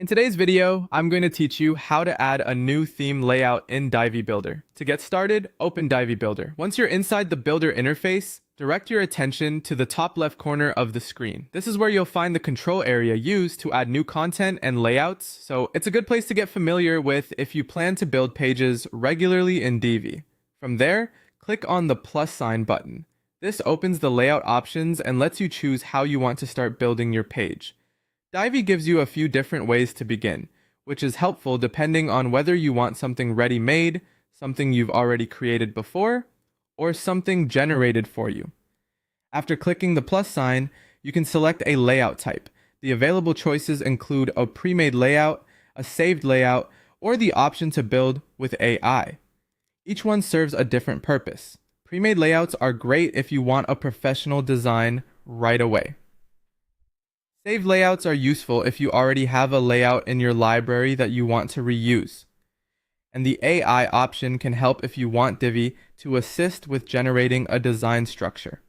In today's video, I'm going to teach you how to add a new theme layout in Divi Builder. To get started, open Divi Builder. Once you're inside the Builder interface, direct your attention to the top left corner of the screen. This is where you'll find the control area used to add new content and layouts, so it's a good place to get familiar with if you plan to build pages regularly in Divi. From there, click on the plus sign button. This opens the layout options and lets you choose how you want to start building your page. Divi gives you a few different ways to begin, which is helpful depending on whether you want something ready-made, something you've already created before, or something generated for you. After clicking the plus sign, you can select a layout type. The available choices include a pre-made layout, a saved layout, or the option to build with AI. Each one serves a different purpose. Pre-made layouts are great if you want a professional design right away. Saved layouts are useful if you already have a layout in your library that you want to reuse. And the AI option can help if you want Divi to assist with generating a design structure.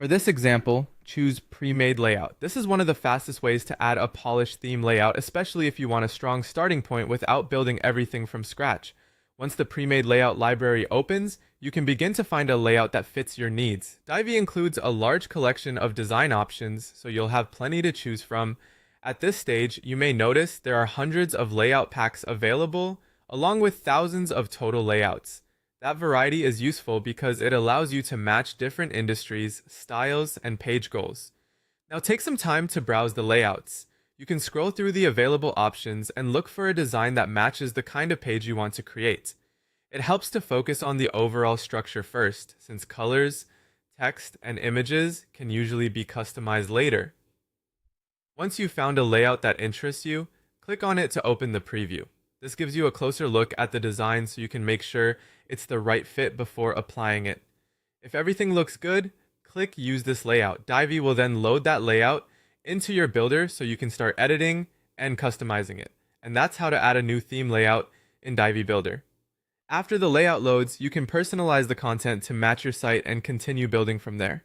For this example, choose pre-made layout. This is one of the fastest ways to add a polished theme layout, especially if you want a strong starting point without building everything from scratch. Once the pre-made layout library opens, you can begin to find a layout that fits your needs. Divi includes a large collection of design options, so you'll have plenty to choose from. At this stage, you may notice there are hundreds of layout packs available, along with thousands of total layouts. That variety is useful because it allows you to match different industries, styles, and page goals. Now take some time to browse the layouts. You can scroll through the available options and look for a design that matches the kind of page you want to create. It helps to focus on the overall structure first, since colors, text, and images can usually be customized later. Once you've found a layout that interests you, click on it to open the preview. This gives you a closer look at the design so you can make sure it's the right fit before applying it. If everything looks good, click Use this layout. Divi will then load that layout into your builder so you can start editing and customizing it. And that's how to add a new theme layout in Divi Builder. After the layout loads, you can personalize the content to match your site and continue building from there.